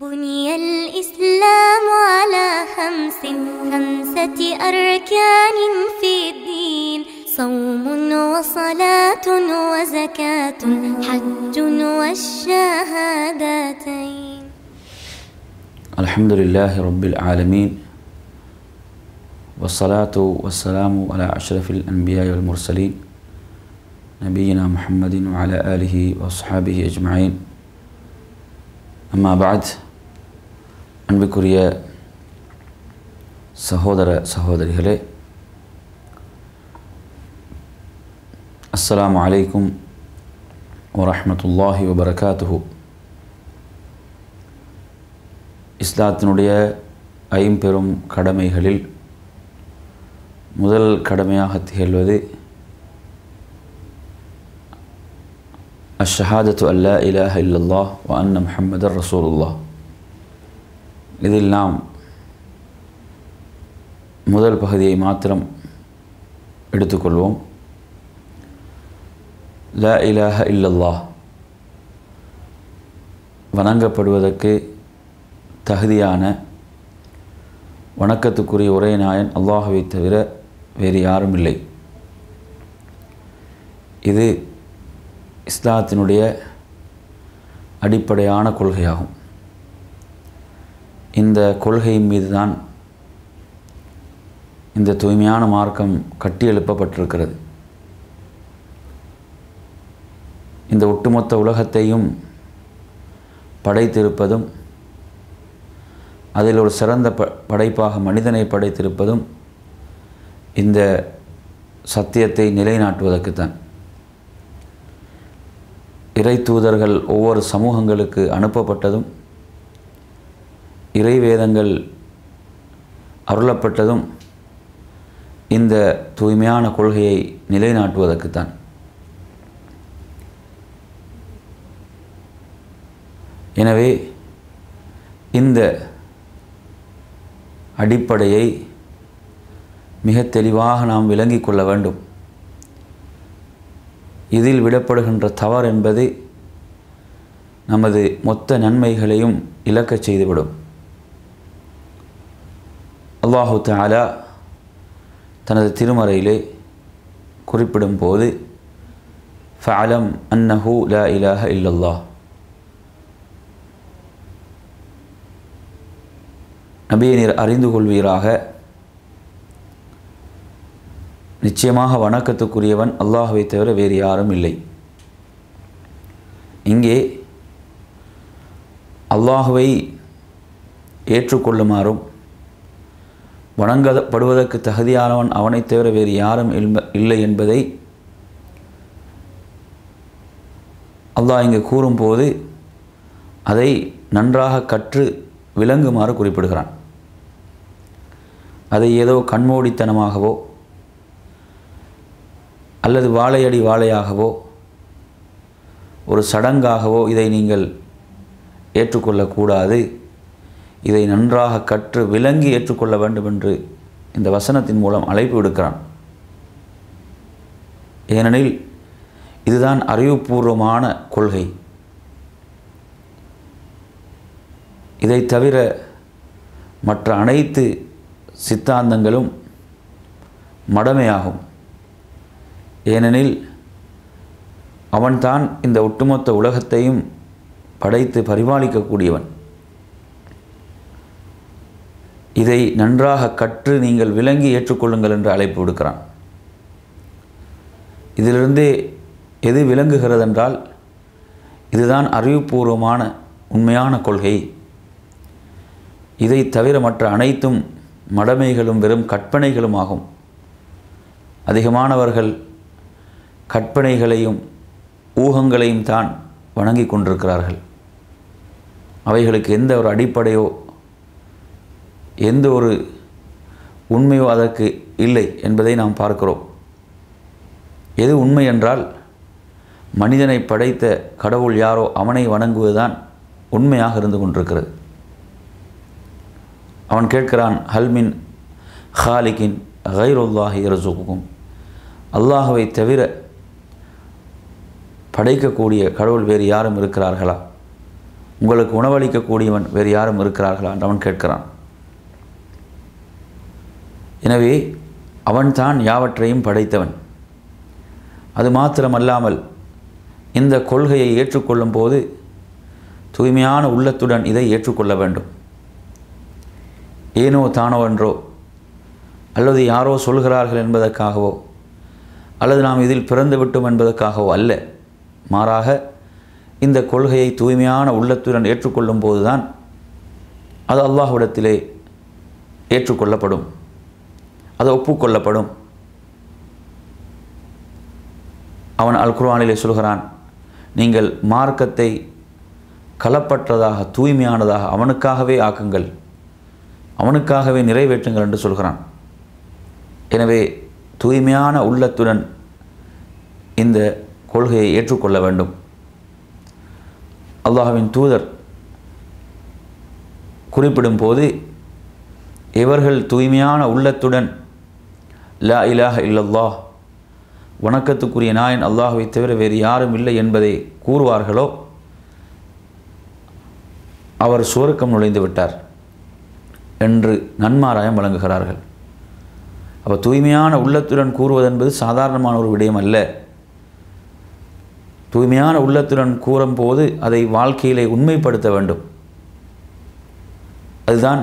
بني الإسلام على خمسة أركان في الدين صوم وصلاة وزكاة حج والشهادتين. الحمد لله رب العالمين والصلاة والسلام على أشرف الأنبياء والمرسلين نبينا محمد وعلى آله وأصحابه أجمعين. أما بعد அன்பிற்குரிய சகோதர சகோதரிகளே, அஸ்ஸலாமு அலைக்கும் வரஹ்மத்துல்லாஹி வபரகாத்துஹு. இஸ்லாத்தினுடைய ஐம்பெரும் கடமைகளில் முதல் கடமையாக திகழ்வது அஷ்ஷஹாதத்து அல்லா இலாஹ இல்லல்லாஹ் வ அன்ன முஹம்மதர் ரசூலுல்லாஹ். இதில் நாம் முதல் பகுதியை மாத்திரம் எடுத்துக்கொள்வோம். லா இலாஹ இல்லல்லாஹ், வணங்கப்படுவதற்கு தகுதியான வணக்கத்துக்குரிய ஒரே நாயன் அல்லாஹ்வை தவிர வேறு யாரும் இல்லை. இது இஸ்லாத்தினுடைய அடிப்படையான கொள்கையாகும். இந்த கொள்கையின் மீது தான் இந்த தூய்மையான மார்க்கம் கட்டியெழுப்பப்பட்டிருக்கிறது. இந்த ஒட்டுமொத்த உலகத்தையும் படைத்திருப்பதும் அதில் ஒரு சிறந்த படைப்பாக மனிதனை படைத்திருப்பதும் இந்த சத்தியத்தை நிலைநாட்டுவதற்குத்தான். இறை தூதர்கள் ஒவ்வொரு சமூகங்களுக்கு அனுப்பப்பட்டதும் இறை வேதங்கள் அருளப்பட்டதும் இந்த தூய்மையான கொள்கையை நிலைநாட்டுவதற்குத்தான். எனவே இந்த அடிப்படையை மிக தெளிவாக நாம் விளங்கிக் கொள்ள வேண்டும். இதில் விடப்படுகின்ற தவறு என்பது நமது மொத்த நன்மைகளையும் இழக்கச் செய்துவிடும். அல்லாஹு தஆலா தனது திருமறையிலே குறிப்பிடும் போது ஃபஅலம் அன்னஹு லா இலாஹ இல்லல்லாஹ், நபியை நீர் அறிந்து கொள்வீராக, நிச்சயமாக வணக்கத்துக்குரியவன் அல்லாஹ்வை தவிர வேறு யாரும் இல்லை. இங்கே அல்லாஹ்வை ஏற்றுக்கொள்ளுமாறும் வணங்கப்படுவதற்கு தகுதியானவன் அவனை தவிர வேறு யாரும் இல்லை என்பதை அல்லாஹ் இங்கு கூறும்போது அதை நன்றாக கற்று விளங்குமாறு குறிப்பிடுகிறான். அதை ஏதோ கண்மூடித்தனமாகவோ அல்லது வாழையடி வாழையாகவோ ஒரு சடங்காகவோ இதை நீங்கள் ஏற்றுக்கொள்ளக்கூடாது. இதை நன்றாக கற்று விளங்கி ஏற்றுக்கொள்ள வேண்டும் என்று இந்த வசனத்தின் மூலம் அழைப்பு விடுக்கிறான். ஏனெனில் இதுதான் அறிவுபூர்வமான கொள்கை. இதை தவிர மற்ற அனைத்து சித்தாந்தங்களும் மடமையாகும். ஏனெனில் அவன்தான் இந்த ஒட்டுமொத்த உலகத்தையும் படைத்து பரிபாலிக்கக்கூடியவன். இதை நன்றாக கற்று நீங்கள் விளங்கி ஏற்றுக்கொள்ளுங்கள் என்று அழைப்பு விடுக்கிறான். இதிலிருந்தே எது விளங்குகிறதென்றால் இதுதான் அறிவுபூர்வமான உண்மையான கொள்கை. இதை தவிர மற்ற அனைத்தும் மடமைகளும் வெறும் கற்பனைகளும் ஆகும். அதிகமானவர்கள் கற்பனைகளையும் ஊகங்களையும் தான் வணங்கி கொண்டிருக்கிறார்கள். அவைகளுக்கு எந்த ஒரு அடிப்படையோ எந்த ஒரு உண்மையோ அதற்கு இல்லை என்பதை நாம் பார்க்கிறோம். எது உண்மை என்றால் மனிதனை படைத்த கடவுள் யாரோ அவனை வணங்குவதுதான் உண்மையாக இருந்து கொண்டிருக்கிறது. அவன் கேட்கிறான், ஹல்மின் ஹாலிகின் கைருல்லாஹி யர்சுகுக்கும், அல்லாஹ்வை தவிர படைக்கக்கூடிய கடவுள் வேறு யாரும் இருக்கிறார்களா? உங்களுக்கு உணவளிக்கக்கூடியவன் வேறு யாரும் இருக்கிறார்களா என்று அவன் கேட்கிறான். எனவே அவன்தான் யாவற்றையும் படைத்தவன். அது மாத்திரமல்லாமல் இந்த கொள்கையை ஏற்றுக்கொள்ளும் போது தூய்மையான உள்ளத்துடன் இதை ஏற்றுக்கொள்ள வேண்டும். ஏனோ தானோ என்றோ அல்லது யாரோ சொல்கிறார்கள் என்பதற்காகவோ அல்லது நாம் இதில் பிறந்து விட்டோம் என்பதற்காகவோ அல்ல. மாறாக இந்த கொள்கையை தூய்மையான உள்ளத்துடன் ஏற்றுக்கொள்ளும் போதுதான் அது அல்லாஹ்விடத்திலே ஏற்றுக்கொள்ளப்படும், அது ஒப்புக்கொள்ளப்படும். அவன் அல் குர்ஆனிலே சொல்கிறான், நீங்கள் மார்க்கத்தை களப்பற்றதாக தூய்மையானதாக அவனுக்காகவே ஆக்குங்கள், அவனுக்காகவே நிறைவேற்றுங்கள் என்று சொல்கிறான். எனவே தூய்மையான உள்ளத்துடன் இந்த கொள்கையை ஏற்றுக்கொள்ள வேண்டும். அல்லாஹ்வின் தூதர் குறிப்பிடும் போது இவர்கள் தூய்மையான உள்ளத்துடன் லா இலாஹ இல்லல்லாஹ், வணக்கத்துக்குரிய நாயன் அல்லாஹ்வை தவிர வேறு யாரும் இல்லை என்பதை கூறுவார்களோ அவர் சுவர்க்கம் நுழைந்து விட்டார் என்று நன்மாராயம் வழங்குகிறார்கள். அப்போ தூய்மையான உள்ளத்துடன் கூறுவதென்பது சாதாரணமான ஒரு விடயம் அல்ல. தூய்மையான உள்ளத்துடன் கூறும்போது அதை வாழ்க்கையிலே உண்மைப்படுத்த வேண்டும். அதுதான்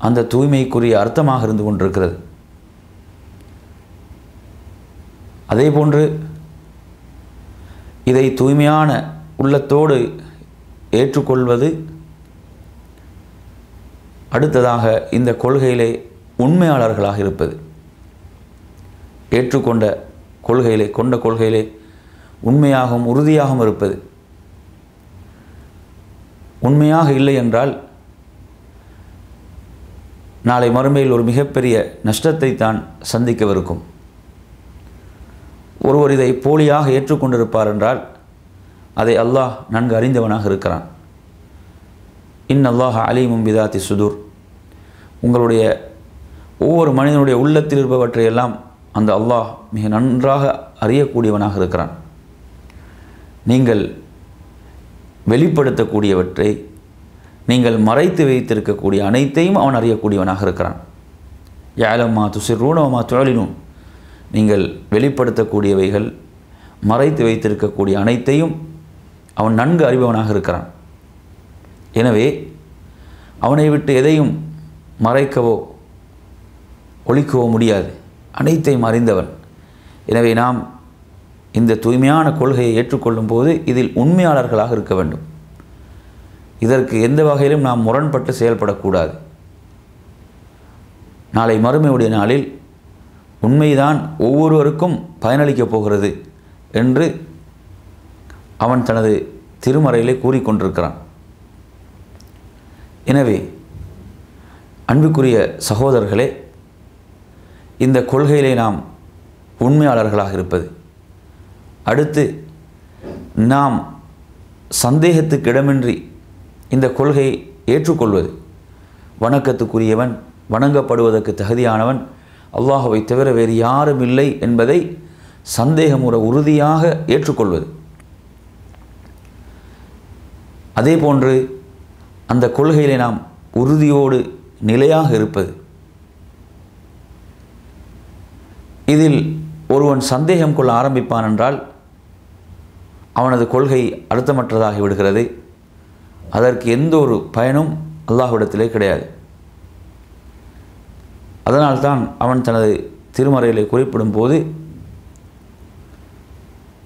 அந்த தூய்மைக்குரிய அர்த்தமாக இருந்து கொண்டிருக்கிறது. அதேபோன்று இதை தூய்மையான உள்ளத்தோடு ஏற்றுக்கொள்வது, அடுத்ததாக இந்த கொள்கையிலே உண்மையாளர்களாக இருப்பது. ஏற்றுக்கொண்ட கொள்கையிலே கொள்கையிலே உண்மையாகவும் உறுதியாகவும் இருப்பது. உண்மையாக இல்லை என்றால் நாளை மறுமையில் ஒரு மிகப்பெரிய நஷ்டத்தை தான் சந்திக்கவிருக்கும். ஒருவர் இதை போலியாக ஏற்றுக்கொண்டிருப்பார் என்றால் அதை அல்லாஹ் நன்கு அறிந்தவனாக இருக்கிறான். இன்னல்லாஹ அலீமும் பிதாத்தி சுதூர், உங்களுடைய ஒவ்வொரு மனிதனுடைய உள்ளத்தில் இருப்பவற்றையெல்லாம் அந்த அல்லாஹ் மிக நன்றாக அறியக்கூடியவனாக இருக்கிறான். நீங்கள் வெளிப்படுத்தக்கூடியவற்றை, நீங்கள் மறைத்து வைத்திருக்கக்கூடிய அனைத்தையும் அவன் அறியக்கூடியவனாக இருக்கிறான். யஅலமு மா துஸிர்ரூன வ மா துஅலினூன், நீங்கள் வெளிப்படுத்தக்கூடியவைகள், மறைத்து வைத்திருக்கக்கூடிய அனைத்தையும் அவன் நன்கு அறிபவனாக இருக்கிறான். எனவே அவனை விட்டு எதையும் மறைக்கவோ ஒழிக்கவோ முடியாது, அனைத்தையும் அறிந்தவன். எனவே நாம் இந்த தூய்மையான கொள்கையை ஏற்றுக்கொள்ளும் போது இதில் உண்மையாளர்களாக இருக்க வேண்டும். இதற்கு எந்த வகையிலும் நாம் முரண்பட்டு செயல்படக்கூடாது. நாளை மறுமையுடைய நாளில் உண்மைதான் ஒவ்வொருவருக்கும் பயனளிக்கப் போகிறது என்று அவன் தனது திருமறையிலே கூறிக்கொண்டிருக்கிறான். எனவே அன்புக்குரிய சகோதரர்களே, இந்த கொள்கையிலே நாம் உண்மையாளர்களாக இருப்பது, அடுத்து நாம் சந்தேகத்துக்கு இடமின்றி இந்த கொள்கையை ஏற்றுக்கொள்வது, வணக்கத்துக்குரியவன், வணங்கப்படுவதற்கு தகுதியானவன் அல்லாஹ்வை தவிர வேறு யாரும் இல்லை என்பதை சந்தேகமுற உறுதியாக ஏற்றுக்கொள்வது. அதே போன்று அந்த கொள்கையிலே நாம் உறுதியோடு நிலையாக இருப்பது. இதில் ஒருவன் சந்தேகம் கொள்ள ஆரம்பிப்பான் என்றால் அவனது கொள்கை அர்த்தமற்றதாகி விடுகிறது. அதற்கு எந்த ஒரு பயனும் அல்லாஹ்விடத்திலே கிடையாது. அதனால்தான் அவன் தனது திருமறையிலே குறிப்பிடும் போது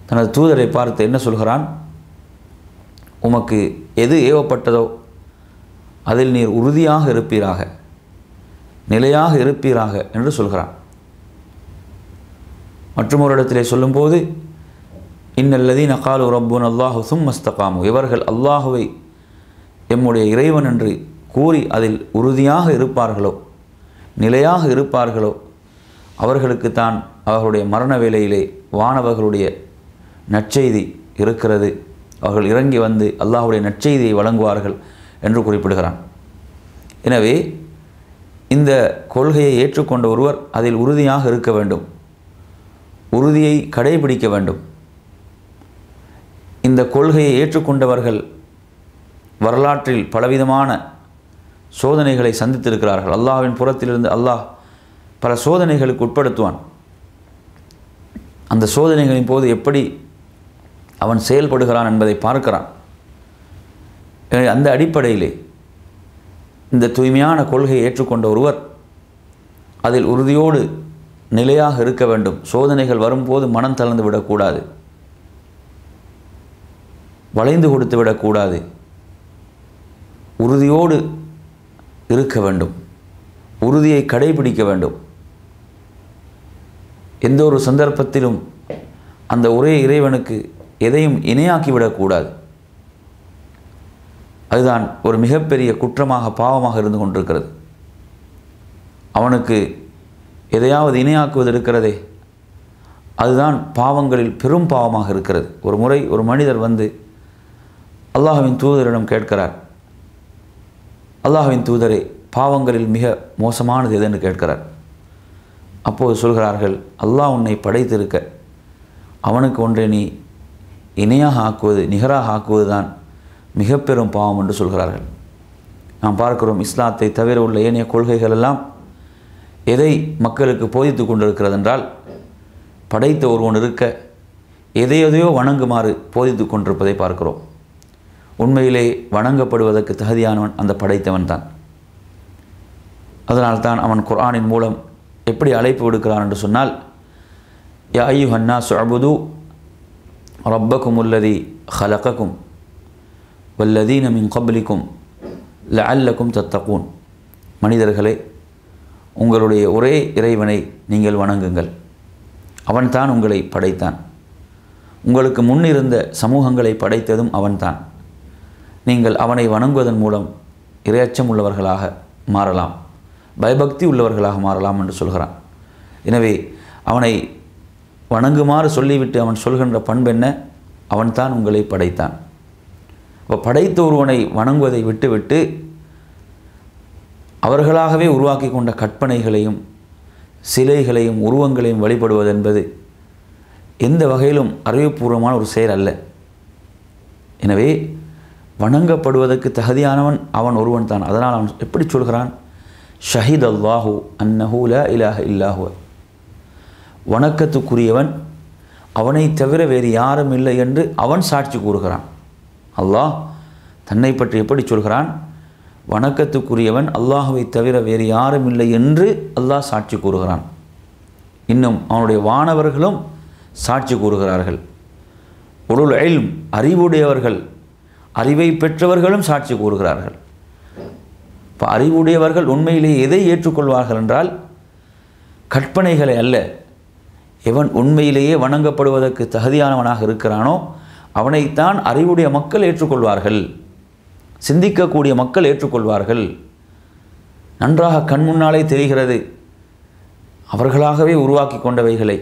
தனது தூதரை பார்த்து என்ன சொல்கிறான், உமக்கு எது ஏவப்பட்டதோ அதில் நீர் உறுதியாக இருப்பீராக, நிலையாக இருப்பீராக என்று சொல்கிறான். மற்றும் ஒரு இடத்திலே சொல்லும்போது இன்னல்லதீன காலு ரப்புன அல்லாஹு சும்ம இஸ்தகாமு, இவர்கள் அல்லாஹுவை எம்முடைய இறைவன் என்று கூறி அதில் உறுதியாக இருப்பார்களோ, நிலையாக இருப்பார்களோ, அவர்களுக்குத்தான் அவர்களுடைய மரண வேளையிலே வானவர்களுடைய நற்செய்தி இருக்கிறது, அவர்கள் இறங்கி வந்து அல்லாஹுடைய நற்செய்தியை வழங்குவார்கள் என்று குறிப்பிடுகிறான். எனவே இந்த கொள்கையை ஏற்றுக்கொண்ட ஒருவர் அதில் உறுதியாக இருக்க வேண்டும், உறுதியை கடைபிடிக்க வேண்டும். இந்த கொள்கையை ஏற்றுக்கொண்டவர்கள் வரலாற்றில் பலவிதமான சோதனைகளை சந்தித்திருக்கிறார்கள். அல்லாஹ்வின் புறத்திலிருந்து அல்லாஹ் பல சோதனைகளுக்கு உட்படுத்துவான். அந்த சோதனைகளின் போது எப்படி அவன் செயல்படுகிறான் என்பதை பார்க்கிறான். அந்த அடிப்படையிலே இந்த தூய்மையான கொள்கையை ஏற்றுக்கொண்ட ஒருவர் அதில் உறுதியோடு நிலையாக இருக்க வேண்டும். சோதனைகள் வரும்போது மனம் தளர்ந்து விடக்கூடாது, வளைந்து கொடுத்து விடக்கூடாது, உறுதியோடு இருக்க வேண்டும், உறுதியை கடைபிடிக்க வேண்டும். எந்த ஒரு சந்தர்ப்பத்திலும் அந்த ஒரே இறைவனுக்கு எதையும் இணையாக்கிவிடக்கூடாது. அதுதான் ஒரு மிகப்பெரிய குற்றமாக பாவமாக இருந்து கொண்டிருக்கிறது. அவனுக்கு எதையாவது இணையாக்குவது இருக்கிறதே, அதுதான் பாவங்களில் பெரும் பாவமாக இருக்கிறது. ஒரு முறை ஒரு மனிதர் வந்து அல்லாஹ்வின் தூதரிடம் கேட்கிறார், அல்லாஹ்வின் தூதரே, பாவங்களில் மிக மோசமானது எது என்று கேட்கிறார். அப்போது சொல்கிறார்கள், அல்லாஹ் உன்னை படைத்திருக்க அவனுக்கு ஒன்றை நீ இணையாக ஆக்குவது, நிகராக ஆக்குவது தான் மிக பெரும் பாவம் என்று சொல்கிறார்கள். நாம் பார்க்கிறோம், இஸ்லாத்தை தவிர உள்ள ஏனைய கொள்கைகள் எல்லாம் எதை மக்களுக்கு போதித்து கொண்டிருக்கிறது என்றால், படைத்த ஒருவன் இருக்க எதையோ வணங்குமாறு போதித்து கொண்டிருப்பதை பார்க்கிறோம். உண்மையிலே வணங்கப்படுவதற்கு தகுதியானவன் அந்த படைத்தவன் தான். அதனால்தான் அவன் குர்ஆனின் மூலம் எப்படி அழைப்பு விடுக்கிறான் என்று சொன்னால், யா அய்யுஹன்னாஸு அபுது ரப்பக்குமுல்லதி ஹலகக்கும் வல்லதீன மின் கப்லிக்கும் லஅல்லக்கும் தத்தகூன். மனிதர்களே, உங்களுடைய ஒரே இறைவனை நீங்கள் வணங்குங்கள். அவன்தான் உங்களை படைத்தான். உங்களுக்கு முன்னிருந்த சமூகங்களை படைத்ததும் அவன்தான். நீங்கள் அவனை வணங்குவதன் மூலம் இரையச்சம் உள்ளவர்களாக மாறலாம், பயபக்தி உள்ளவர்களாக மாறலாம் என்று சொல்கிறான். எனவே அவனை வணங்குமாறு சொல்லிவிட்டு அவன் சொல்கின்ற பண்பு என்ன? அவன்தான் உங்களை படைத்தான். இப்போ படைத்த ஒருவனை வணங்குவதை விட்டுவிட்டு அவர்களாகவே உருவாக்கி கொண்ட கற்பனைகளையும் சிலைகளையும் உருவங்களையும் வழிபடுவது என்பது எந்த வகையிலும் அறிவுபூர்வமான ஒரு செயல் அல்ல. எனவே வணங்கப்படுவதற்கு தகுதியானவன் அவன் ஒருவன் தான். அதனால் அவன் எப்படி சொல்கிறான்? ஷஹீத் அல்லாஹு அன்னஹு லா இலாஹ இல்லாஹு. வணக்கத்துக்குரியவன் அவனை தவிர வேறு யாரும் இல்லை என்று அவன் சாட்சி கூறுகிறான். அல்லாஹ் தன்னை பற்றி எப்படி சொல்கிறான்? வணக்கத்துக்குரியவன் அல்லாஹுவை தவிர வேறு யாரும் இல்லை என்று அல்லாஹ் சாட்சி கூறுகிறான். இன்னும் அவனுடைய வானவர்களும் சாட்சி கூறுகிறார்கள். உலுல் இல்ம், அறிவுடையவர்கள், அறிவை பெற்றவர்களும் சாட்சி கூறுகிறார்கள். இப்போ அறிவுடையவர்கள் உண்மையிலே எதை ஏற்றுக்கொள்வார்கள் என்றால், கற்பனைகளை அல்ல. எவன் உண்மையிலேயே வணங்கப்படுவதற்கு தகுதியானவனாக இருக்கிறானோ அவனைத்தான் அறிவுடைய மக்கள் ஏற்றுக்கொள்வார்கள், சிந்திக்கக்கூடிய மக்கள் ஏற்றுக்கொள்வார்கள். நன்றாக கண் முன்னாலே தெரிகிறது, அவர்களாகவே உருவாக்கி கொண்டவைகளை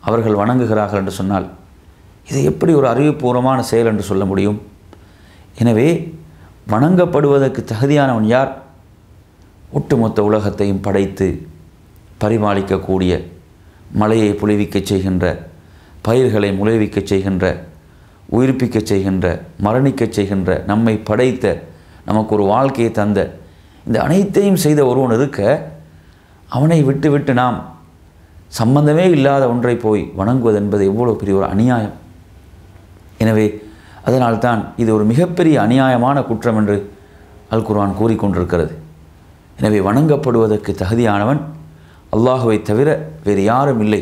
அவர்கள் வணங்குகிறார்கள் என்று சொன்னால் இது எப்படி ஒரு அறிவுபூர்வமான செயல் என்று சொல்ல முடியும்? எனவே வணங்கப்படுவதற்கு தகுதியானவன் யார்? ஒட்டுமொத்த உலகத்தையும் படைத்து பரிமாளிக்கக்கூடிய, மலையை பொழிவிக்கச் செய்கின்ற, பயிர்களை முளைவிக்கச் செய்கின்ற, உயிர்ப்பிக்கச் செய்கின்ற, மரணிக்கச் செய்கின்ற, நம்மை படைத்த, நமக்கு ஒரு வாழ்க்கையை தந்த, இந்த அனைத்தையும் செய்த ஒருவன் இருக்க அவனை விட்டு நாம் சம்பந்தமே இல்லாத ஒன்றை போய் வணங்குவது என்பது எவ்வளோ பெரிய ஒரு அநியாயம். எனவே அதனால்தான் இது ஒரு மிகப்பெரிய அநியாயமான குற்றம் என்று அல் குர்ஆன் கூறிக்கொண்டிருக்கிறது. எனவே வணங்கப்படுவதற்கு தகுதியானவன் அல்லாஹுவை தவிர வேறு யாரும் இல்லை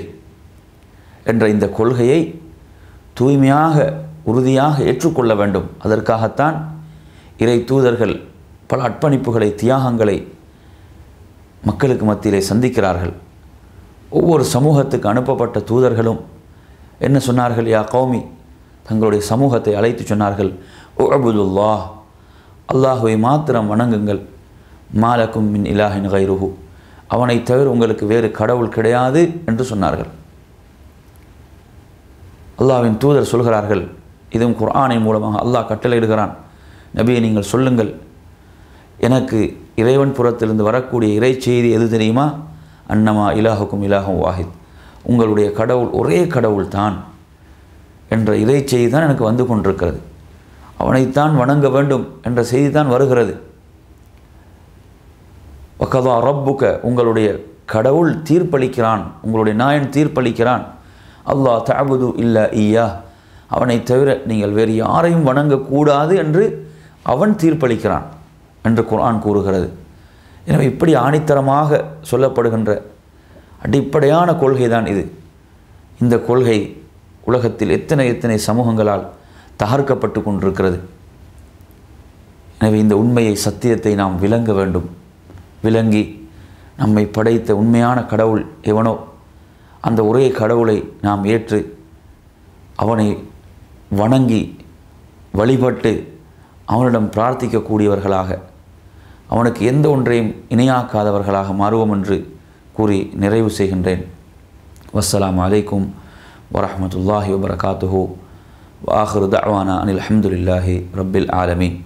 என்ற இந்த கொள்கையை தூய்மையாக உறுதியாக ஏற்றுக்கொள்ள வேண்டும். அதற்காகத்தான் இறை தூதர்கள் பல அர்ப்பணிப்புகளை, தியாகங்களை மக்களுக்கு மத்தியிலே சந்திக்கிறார்கள். ஒவ்வொரு சமூகத்துக்கு அனுப்பப்பட்ட தூதர்களும் என்ன சொன்னார்கள்? யா கௌமி, தங்களுடைய சமூகத்தை அழைத்து சொன்னார்கள், உஅபுதுல்லாஹ், அல்லாஹுவை மாத்திரம் வணங்குங்கள், மாலக்கும் மின் இலாஹின் கைருஹு, அவனை தவிர உங்களுக்கு வேறு கடவுள் கிடையாது என்று சொன்னார்கள். அல்லாஹ்வின் தூதர் சொல்கிறார்கள், இதுவும் குர்ஆனின் மூலமாக அல்லாஹ் கட்டளையிடுகிறான், நபியை நீங்கள் சொல்லுங்கள், எனக்கு இறைவன் புறத்திலிருந்து வரக்கூடிய இறை செய்தி எது தெரியுமா? அன்னமா இலாஹுக்கும் இலாஹும் வாஹித், உங்களுடைய கடவுள் ஒரே கடவுள் தான் என்ற இறை செய்தி தான் எனக்கு வந்து கொண்டிருக்கிறது. அவனைத்தான் வணங்க வேண்டும் என்ற செய்தி தான் வருகிறது. வகதா ரப்புக, உங்களுடைய கடவுள் தீர்ப்பளிக்கிறான், உங்களுடைய நாயன் தீர்ப்பளிக்கிறான். அல்லாஹ் தஅபுது இல்லா ஈயா, அவனை தவிர நீங்கள் வேறு யாரையும் வணங்கக்கூடாது என்று அவன் தீர்ப்பளிக்கிறான் என்று குர்ஆன் கூறுகிறது. எனவே இப்படி ஆணித்தரமாக சொல்லப்படுகின்ற அடிப்படையான கொள்கை தான் இது. இந்த கொள்கை உலகத்தில் எத்தனை சமூகங்களால் தகர்க்கப்பட்டு கொண்டிருக்கிறது. எனவே இந்த உண்மையை, சத்தியத்தை நாம் விளங்க வேண்டும். விளங்கி நம்மை படைத்த உண்மையான கடவுள் எவனோ அந்த ஒரே கடவுளை நாம் ஏற்று அவனை வணங்கி வழிபட்டு அவனிடம் பிரார்த்திக்கக்கூடியவர்களாக, அவனுக்கு எந்த ஒன்றையும் இணையாக்காதவர்களாக மாறுவோம் என்று கூறி நிறைவு செய்கின்றேன். வஸ்ஸலாமு அலைக்கும் வரஹ்மத்துல்லாஹி வபரகாத்துஹு. வஆகிரு தஅவானா அனில் ஹம்துலில்லாஹி ரப்பில் ஆலமீன்.